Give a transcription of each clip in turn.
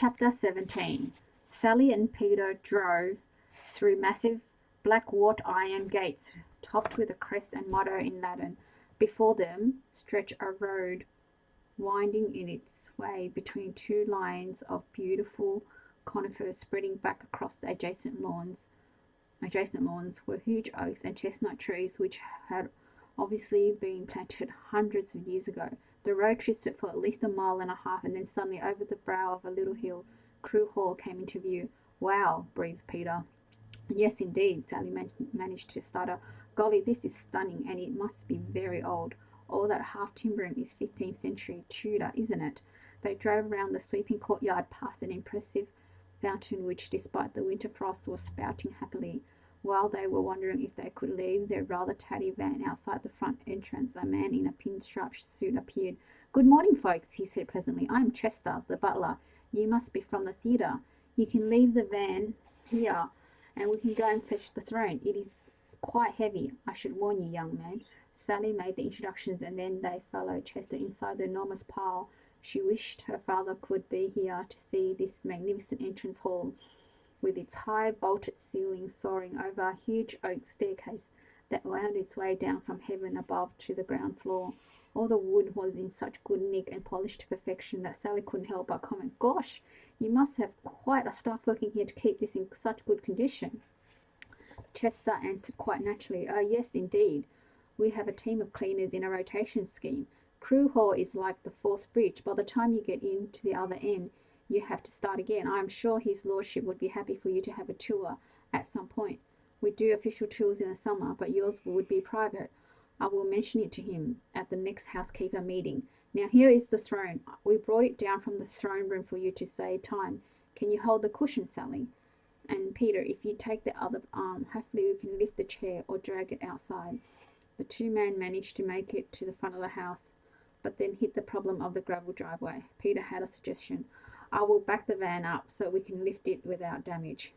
Chapter 17. Sally and Peter drove through massive black wrought iron gates topped with a crest and motto in Latin. Before them stretched a road winding in its way between two lines of beautiful conifers spreading back across the adjacent lawns. Adjacent lawns were huge oaks and chestnut trees which had obviously been planted hundreds of years ago. The road twisted for at least a mile and a half, and then suddenly over the brow of a little hill, Crewe Hall came into view. "Wow," breathed Peter. "Yes, indeed," Sally managed to stutter. "Golly, this is stunning, and it must be very old. All that half-timbering is 15th century Tudor, isn't it?" They drove round the sweeping courtyard past an impressive fountain which, despite the winter frost, was spouting happily. While they were wondering if they could leave their rather tatty van outside the front entrance, a man in a pinstripe suit appeared. "Good morning, folks," he said pleasantly. "I'm Chester, the butler. You must be from the theatre. You can leave the van here, and we can go and fetch the throne. It is quite heavy, I should warn you, young man." Sally made the introductions, and then they followed Chester inside the enormous pile. She wished her father could be here to see this magnificent entrance hall, with its high vaulted ceiling soaring over a huge oak staircase that wound its way down from heaven above to the ground floor. All the wood was in such good nick and polished to perfection that Sally couldn't help but comment, "Gosh, you must have quite a staff working here to keep this in such good condition." Chester answered quite naturally, "Oh, yes, indeed. We have a team of cleaners in a rotation scheme. Crewe Hall is like the Forth Bridge. By the time you get in to the other end, you have to start again. I am sure his lordship would be happy for you to have a tour at some point. We do official tours in the summer, but yours would be private. I will mention it to him at the next housekeeper meeting. Now here is the throne. We brought it down from the throne room for you to save time. Can you hold the cushion, Sally? And Peter, if you take the other arm, hopefully you can lift the chair or drag it outside." The two men managed to make it to the front of the house, but then hit the problem of the gravel driveway. Peter had a suggestion. "I will back the van up so we can lift it without damage."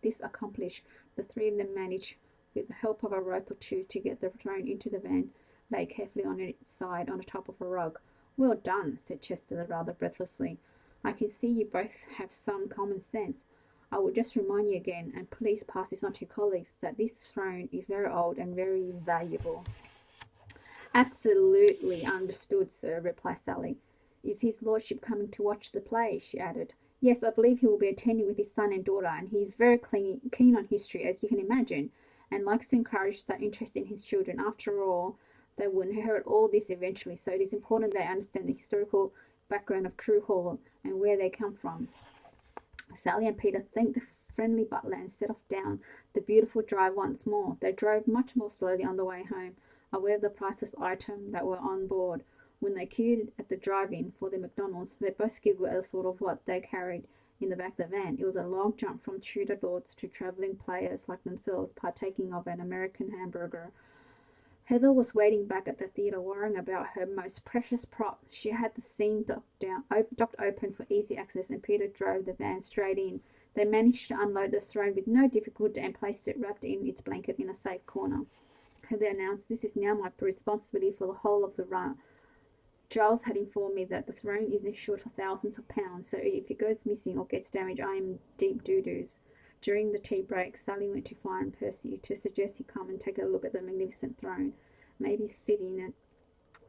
This accomplished, the three of them managed, with the help of a rope or two, to get the throne into the van, laid carefully on its side on the top of a rug. "Well done," said Chester rather breathlessly. "I can see you both have some common sense. I will just remind you again, and please pass this on to your colleagues, that this throne is very old and very valuable." "Absolutely understood, sir," replied Sally. "Is his lordship coming to watch the play?" she added. "Yes, I believe he will be attending with his son and daughter, and he is very keen on history, as you can imagine, and likes to encourage that interest in his children. After all, they will inherit all this eventually, so it is important they understand the historical background of Crewe Hall and where they come from." Sally and Peter thanked the friendly butler and set off down the beautiful drive once more. They drove much more slowly on the way home, aware of the priceless items that were on board. When they queued at the drive-in for the McDonald's, they both giggled at the thought of what they carried in the back of the van. It was a long jump from Tudor lords to travelling players like themselves partaking of an American hamburger. Heather was waiting back at the theatre, worrying about her most precious prop. She had the scene docked open for easy access, and Peter drove the van straight in. They managed to unload the throne with no difficulty and placed it wrapped in its blanket in a safe corner. Heather announced, "This is now my responsibility for the whole of the run. Giles had informed me that the throne is insured for thousands of pounds, so if it goes missing or gets damaged, I am in deep doo-doos." During the tea break, Sally went to find Percy to suggest he come and take a look at the magnificent throne, maybe sit in it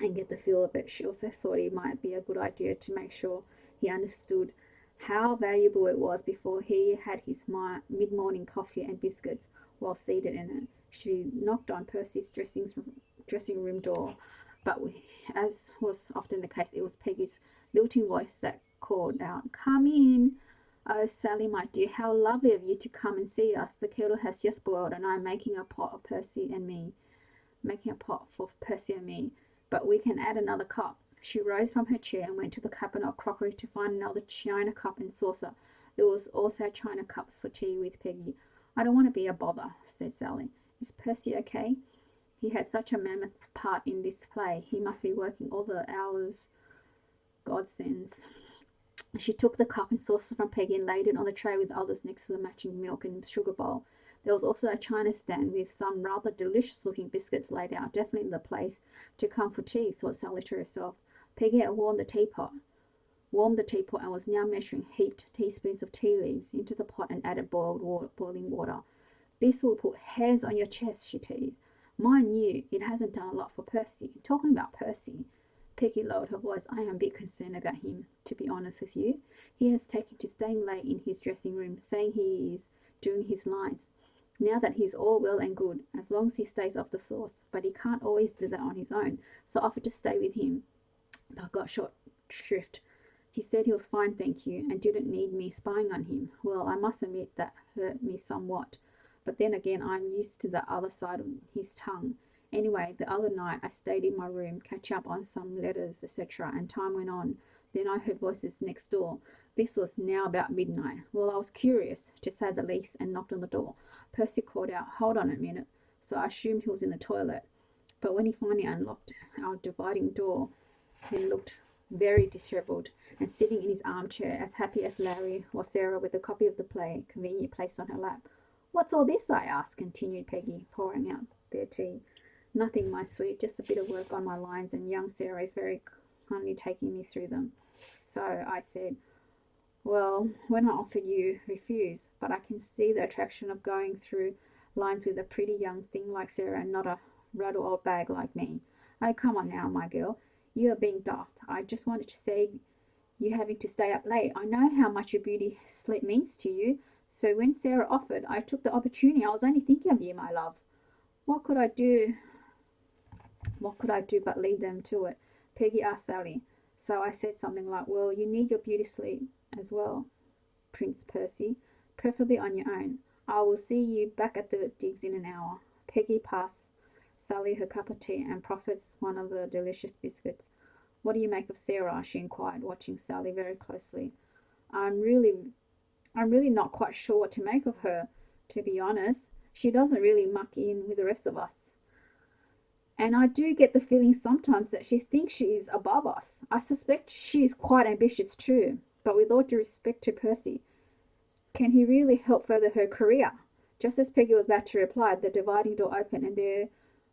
and get the feel of it. She also thought it might be a good idea to make sure he understood how valuable it was before he had his mid-morning coffee and biscuits while seated in it. She knocked on Percy's dressing room door, but as was often the case, it was Peggy's lilting voice that called out, "Come in." "Oh, Sally, my dear, how lovely of you to come and see us. The kettle has just boiled, and I am making a pot for Percy and me, but we can add another cup." She rose from her chair and went to the cabinet of crockery to find another china cup and saucer. There was also china cups for tea with Peggy. "I don't want to be a bother," said Sally. "Is Percy okay? He had such a mammoth part in this play. He must be working all the hours God sends." She took the cup and saucer from Peggy and laid it on the tray with others next to the matching milk and sugar bowl. There was also a china stand with some rather delicious-looking biscuits laid out. Definitely the place to come for tea, thought Sally to herself. Peggy had worn the teapot. warmed the teapot, and was now measuring heaped teaspoons of tea leaves into the pot and added boiling water. This will put hairs on your chest, she teased. Mind you, it hasn't done a lot for Percy. Talking about Percy, Peggy lowered her voice. I am a bit concerned about him, to be honest with you. He has taken to staying late in his dressing room, saying he is doing his lines. Now that he's all well and good, as long as he stays off the sauce, but he can't always do that on his own, so I offered to stay with him, but got short shrift. He said he was fine, thank you, and didn't need me spying on him. Well, I must admit that hurt me somewhat, but then again I'm used to the other side of his tongue. Anyway, the other night I stayed in my room, catch up on some letters, etc., and time went on. Then I heard voices next door. This was now about midnight. Well, I was curious, to say the least, and knocked on the door. Percy called out, hold on a minute, so I assumed he was in the toilet. But when he finally unlocked our dividing door, he looked very dishevelled, and sitting in his armchair, as happy as Larry, was Sarah with a copy of the play, conveniently placed on her lap. What's all this, I asked, continued Peggy, pouring out their tea. Nothing, my sweet, just a bit of work on my lines, and young Sarah is very kindly taking me through them. So I said, well, when I offered you, refused, but I can see the attraction of going through lines with a pretty young thing like Sarah and not a rattle old bag like me. Oh, come on now, my girl. You are being daft. I just wanted to save you having to stay up late. I know how much your beauty sleep means to you. So when Sarah offered, I took the opportunity. I was only thinking of you, my love. What could I do? What could I do but lead them to it? Peggy asked Sally. So I said something like, well, you need your beauty sleep as well, Prince Percy, preferably on your own. I will see you back at the digs in an hour. Peggy passed Sally her cup of tea and profits one of the delicious biscuits. What do you make of Sarah? She inquired, watching Sally very closely. I'm really not quite sure what to make of her, to be honest. She doesn't really muck in with the rest of us. And I do get the feeling sometimes that she thinks she is above us. I suspect she is quite ambitious too. But with all due respect to Percy, can he really help further her career? Just as Peggy was about to reply, the dividing door opened, and there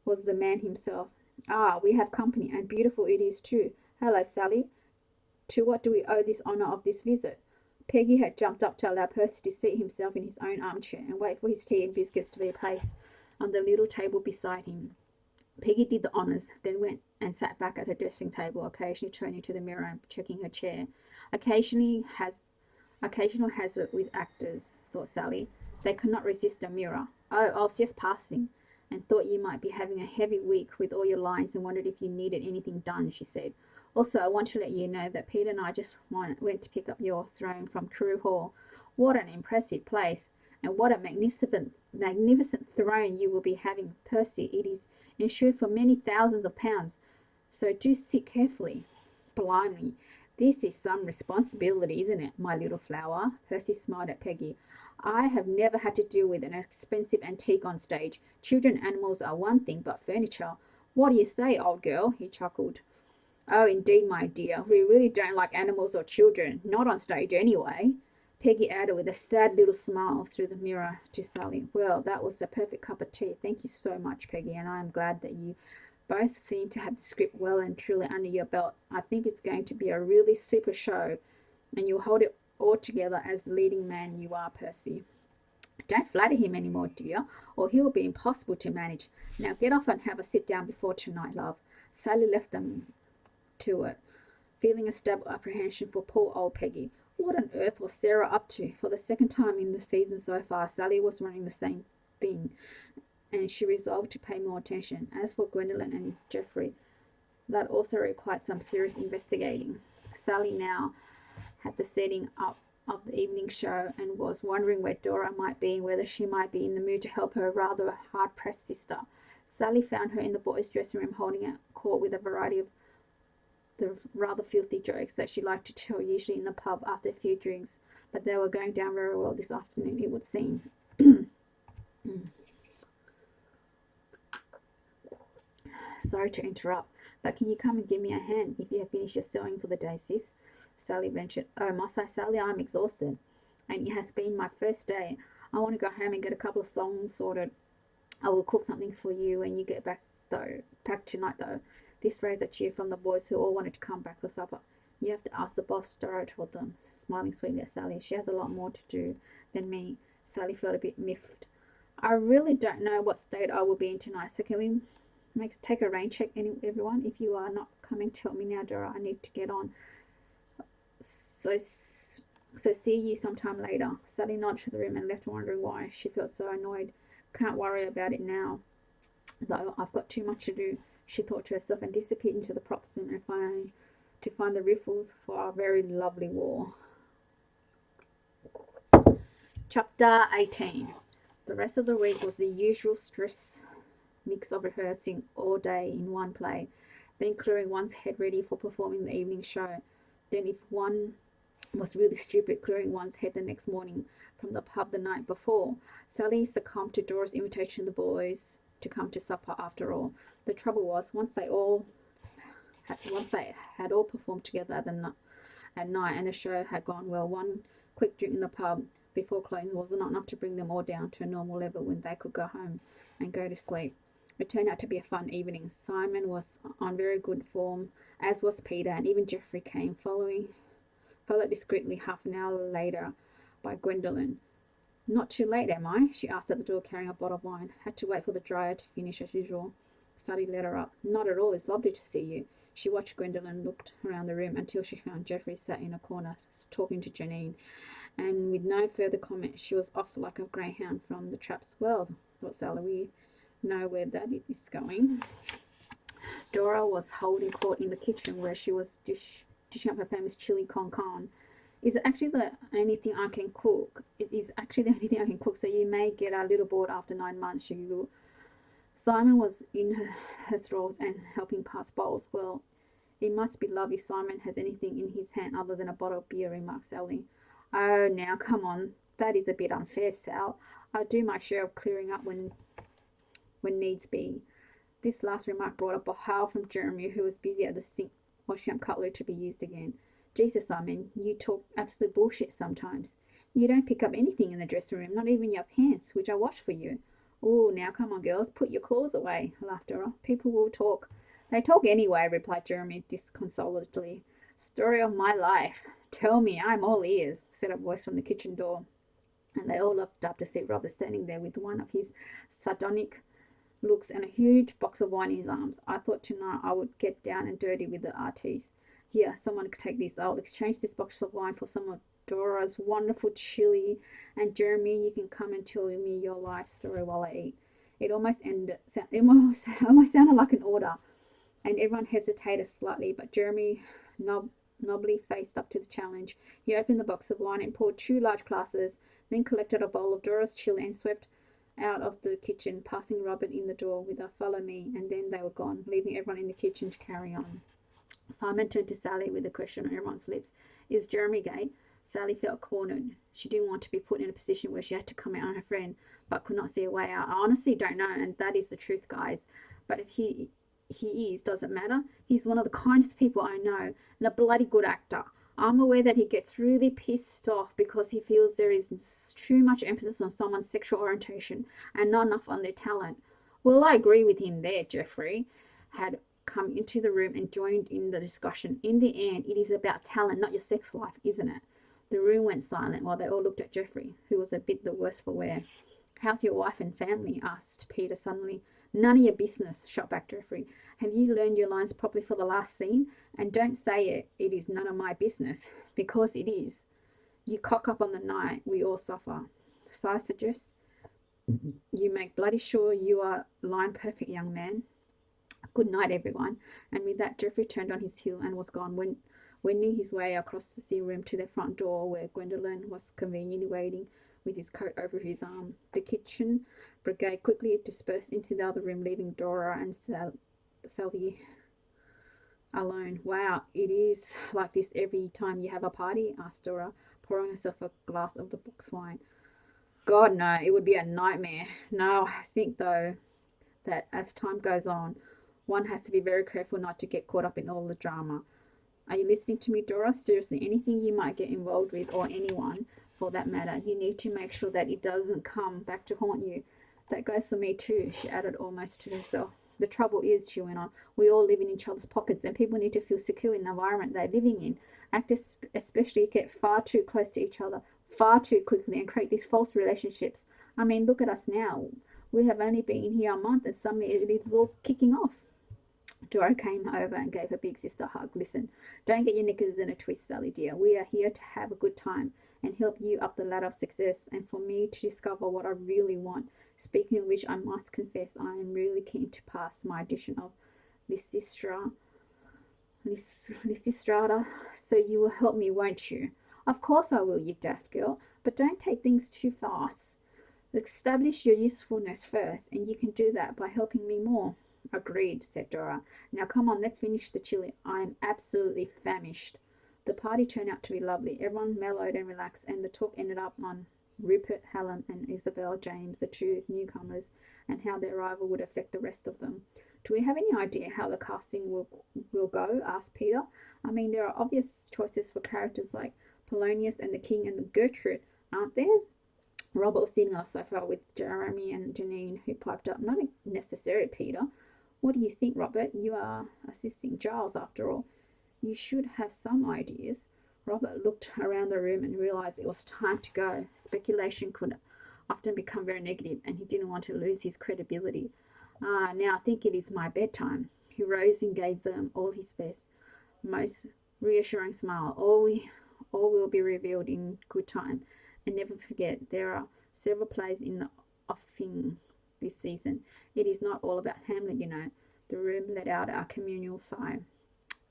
was the man himself. Ah, we have company, and beautiful it is too. Hello, Sally. To what do we owe this honour of this visit? Peggy had jumped up to allow Percy to seat himself in his own armchair and wait for his tea and biscuits to be placed on the little table beside him. Peggy did the honours, then went and sat back at her dressing table, occasionally turning to the mirror and checking her chair. Occasional hazard with actors, thought Sally. They could not resist a mirror. Oh, I was just passing, and thought you might be having a heavy week with all your lines and wondered if you needed anything done, she said. Also, I want to let you know that Peter and I just went to pick up your throne from Crewe Hall. What an impressive place, and what a magnificent throne you will be having, Percy. It is insured for many thousands of pounds, so do sit carefully. Blimey, this is some responsibility, isn't it, my little flower? Percy smiled at Peggy. I have never had to deal with an expensive antique on stage. Children and animals are one thing, but furniture. What do you say, old girl? He chuckled. Oh, indeed, my dear. We really don't like animals or children. Not on stage, anyway. Peggy added with a sad little smile through the mirror to Sally. Well, that was a perfect cup of tea. Thank you so much, Peggy, and I am glad that you both seem to have the script well and truly under your belts. I think it's going to be a really super show, and you'll hold it all together as the leading man you are, Percy. Don't flatter him any more, dear, or he will be impossible to manage. Now get off and have a sit down before tonight, love. Sally left them to it, feeling a stab of apprehension for poor old Peggy. What on earth was Sarah up to? For the second time in the season so far, Sally was running the same thing, and she resolved to pay more attention. As for Gwendolen and Geoffrey, that also required some serious investigating. Sally now had the setting up of the evening show and was wondering where Dora might be and whether she might be in the mood to help her rather hard-pressed sister. Sally found her in the boys' dressing room holding a court with a variety of the rather filthy jokes that she liked to tell, usually in the pub after a few drinks, but they were going down very well this afternoon, it would seem. Sorry to interrupt, but can you come and give me a hand if you have finished your sewing for the day, sis? Sally ventured. Oh, must I, Sally? I'm exhausted, and it has been my first day. I want to go home and get a couple of songs sorted. I will cook something for you when you get back tonight, though. This raised a cheer from the boys, who all wanted to come back for supper. You have to ask the boss, Dora told them, smiling sweetly at Sally. She has a lot more to do than me. Sally felt a bit miffed. I really don't know what state I will be in tonight, so can we take a rain check, everyone? If you are not coming, tell me now, Dora. I need to get on. So see you sometime later. Sally nodded to the room and left, wondering why she felt so annoyed. Can't worry about it now, though. I've got too much to do, she thought to herself, and disappeared into the props room and find the riffles for our very lovely war. Chapter 18. The rest of the week was the usual stress mix of rehearsing all day in one play, then clearing one's head ready for performing the evening show. Then, if one was really stupid, clearing one's head the next morning from the pub the night before. Sally succumbed to Dora's invitation to the boys to come to supper after all. The trouble was, once they had all performed together at night and the show had gone well, one quick drink in the pub before closing was not enough to bring them all down to a normal level when they could go home and go to sleep. It turned out to be a fun evening. Simon was on very good form, as was Peter, and even Geoffrey came, followed discreetly half an hour later by Gwendolen. Not too late, am I? She asked at the door, carrying a bottle of wine. Had to wait for the dryer to finish as usual. Sally let her up. Not at all. It's lovely to see you. She watched Gwendolen looked around the room until she found Geoffrey sat in a corner talking to Janine, and with no further comment she was off like a greyhound from the traps. Well, thought Sally, we know where that is going. Dora was holding court in the kitchen where she was dishing up her famous chili con carne. Is it actually the only thing I can cook? It is actually the only thing I can cook, so you may get a little bored after 9 months, she giggled. Simon was in her thralls and helping pass bowls. Well, it must be love if Simon has anything in his hand other than a bottle of beer, remarked Sally. Oh, now, come on. That is a bit unfair, Sal. I'll do my share of clearing up when needs be. This last remark brought up a howl from Jeremy, who was busy at the sink washing up cutlery to be used again. Jesus, Simon, you talk absolute bullshit sometimes. You don't pick up anything in the dressing room, not even your pants, which I wash for you. Oh, now come on, girls, put your claws away, laughed Dora. People will talk. They talk anyway, replied Jeremy disconsolately. Story of my life. Tell me, I'm all ears, said a voice from the kitchen door, and they all looked up to see Robert standing there with one of his sardonic looks and a huge box of wine in his arms. I thought tonight I would get down and dirty with the artiste. Here, someone could take this. I'll exchange this box of wine for some of Dora's wonderful chili, and Jeremy, you can come and tell me your life story while I eat. It almost sounded like an order, and everyone hesitated slightly, but Jeremy nobly faced up to the challenge. He opened the box of wine and poured 2 large glasses, then collected a bowl of Dora's chili and swept out of the kitchen, passing Robert in the door with a follow me, and then they were gone, leaving everyone in the kitchen to carry on. Simon turned to Sally with a question on everyone's lips. Is Jeremy gay? Sally felt cornered. She didn't want to be put in a position where she had to comment on her friend, but could not see a way out. I honestly don't know, and that is the truth, guys. But if he is, does it matter? He's one of the kindest people I know, and a bloody good actor. I'm aware that he gets really pissed off because he feels there is too much emphasis on someone's sexual orientation and not enough on their talent. Well, I agree with him there. Geoffrey had come into the room and joined in the discussion. In the end, it is about talent, not your sex life, isn't it? The room went silent while they all looked at Geoffrey, who was a bit the worse for wear. How's your wife and family? Asked Peter suddenly. None of your business, shot back Geoffrey. Have you learned your lines properly for the last scene? And don't say it is none of my business, because it is. You cock up on the night we all suffer. So I suggest you make bloody sure you are line perfect, young man. Good night, everyone. And with that, Geoffrey turned on his heel and was gone, wending his way across the sea room to the front door, where Gwendolen was conveniently waiting with his coat over his arm. The kitchen brigade quickly dispersed into the other room, leaving Dora and Sally alone. Wow, it is like this every time you have a party? Asked Dora, pouring herself a glass of the box wine. God, no, it would be a nightmare. No, I think, though, that as time goes on, one has to be very careful not to get caught up in all the drama. Are you listening to me, Dora? Seriously, anything you might get involved with, or anyone for that matter, you need to make sure that it doesn't come back to haunt you. That goes for me too, she added almost to herself. The trouble is, she went on, we all live in each other's pockets, and people need to feel secure in the environment they're living in. Actors especially get far too close to each other far too quickly and create these false relationships. I mean, look at us now. We have only been here a month and suddenly it is all kicking off. Dora came over and gave her big sister a hug. Listen, don't get your knickers in a twist, Sally dear. We are here to have a good time and help you up the ladder of success and for me to discover what I really want. Speaking of which, I must confess I am really keen to pass my edition of Lysistra Lysistrata, so you will help me, won't you? Of course I will, you daft girl, but don't take things too fast. Establish your usefulness first, and you can do that by helping me more. Agreed, said Dora. Now come on, let's finish the chili. I am absolutely famished. The party turned out to be lovely. Everyone mellowed and relaxed, and the talk ended up on Rupert, Helen, and Isabel James, the two newcomers, and how their arrival would affect the rest of them. Do we have any idea how the casting will go? Asked Peter. I mean, there are obvious choices for characters like Polonius and the King and the Gertrude, aren't there? Robert was sitting on the sofa with Jeremy and Janine, who piped up, not necessary, Peter. What do you think, Robert? You are assisting Giles, after all. You should have some ideas. Robert looked around the room and realized it was time to go. Speculation could often become very negative, and he didn't want to lose his credibility. Now I think it is my bedtime. He rose and gave them all his best, most reassuring smile. All will be revealed in good time. And never forget, there are several plays in the offing this season. It is not all about Hamlet, you know. The room let out our communal sigh.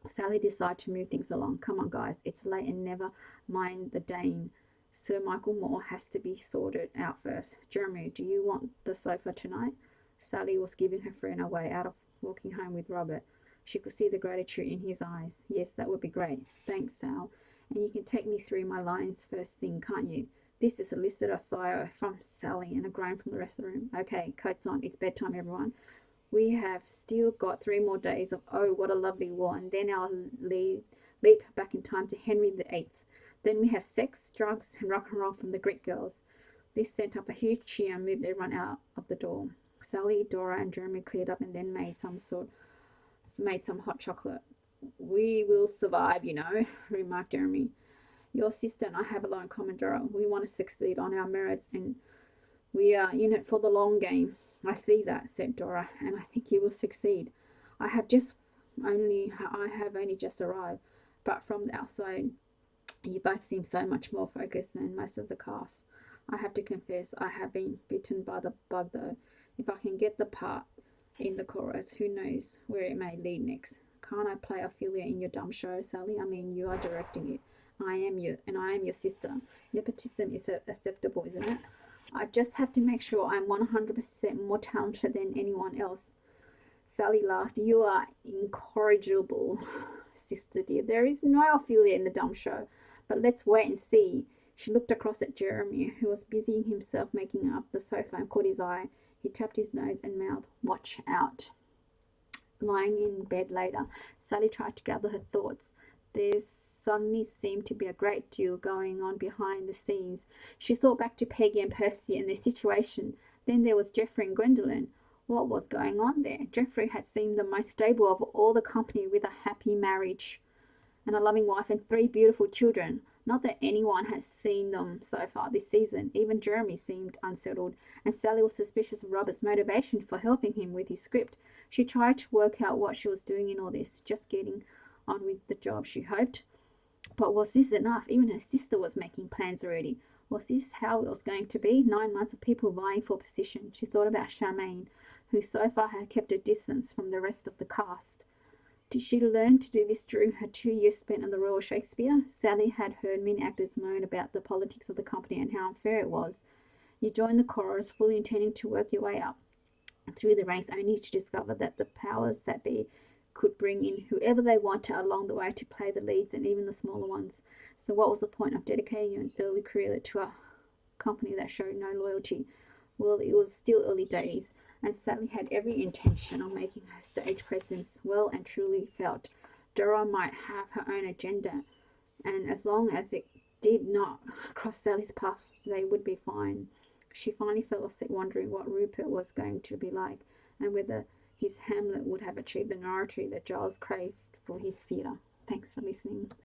Sally decided to move things along. Come on, guys, it's late and never mind the Dane. Sir Michael Moore has to be sorted out first. Jeremy, do you want the sofa tonight? Sally was giving her friend a way out of walking home with Robert. She could see the gratitude in his eyes. Yes, that would be great. Thanks, Sal. And you can take me through my lines first thing, can't you? This is a sigh from Sally and a groan from the rest of the room. Okay, coats on. It's bedtime, everyone. We have still got 3 more days of oh, what a lovely war, and then our leap back in time to Henry VIII. Then we have sex, drugs, and rock and roll from the Greek girls. This sent up a huge cheer and moved everyone out of the door. Sally, Dora, and Jeremy cleared up and then made some hot chocolate. We will survive, you know, remarked Jeremy. Your sister and I have a lot in common, Dora. We want to succeed on our merits, and we are in it for the long game. I see that, said Dora, and I think you will succeed. I have only just arrived, but from the outside, you both seem so much more focused than most of the cast. I have to confess, I have been bitten by the bug, though. If I can get the part in the chorus, who knows where it may lead next. Can't I play Ophelia in your dumb show, Sally? I mean, you are directing it. I am your sister. Nepotism is acceptable, isn't it? I just have to make sure I'm 100% more talented than anyone else. Sally laughed. You are incorrigible, sister dear. There is no Ophelia in the dumb show, but let's wait and see. She looked across at Jeremy, who was busying himself making up the sofa, and caught his eye. He tapped his nose and mouthed, "Watch out." Lying in bed later, Sally tried to gather her thoughts. There suddenly seemed to be a great deal going on behind the scenes. She thought back to Peggy and Percy and their situation. Then there was Geoffrey and Gwendolen. What was going on there? Geoffrey had seemed the most stable of all the company, with a happy marriage and a loving wife and 3 beautiful children. Not that anyone had seen them so far this season. Even Jeremy seemed unsettled, and Sally was suspicious of Robert's motivation for helping him with his script. She tried to work out what she was doing in all this, just getting on with the job, she hoped. But was this enough? Even her sister was making plans already. Was this how it was going to be? 9 months of people vying for position. She thought about Charmaine, who so far had kept her distance from the rest of the cast. Did she learn to do this during her 2 years spent at the Royal Shakespeare? Sally had heard many actors moan about the politics of the company and how unfair it was. You joined the chorus fully intending to work your way up through the ranks, only to discover that the powers that be could bring in whoever they wanted along the way to play the leads and even the smaller ones. So what was the point of dedicating an early career to a company that showed no loyalty? Well, it was still early days, and Sally had every intention of making her stage presence well and truly felt. Dora might have her own agenda, and as long as it did not cross Sally's path, they would be fine. She finally fell asleep wondering what Rupert was going to be like, and whether his Hamlet would have achieved the notoriety that Giles craved for his theatre. Thanks for listening.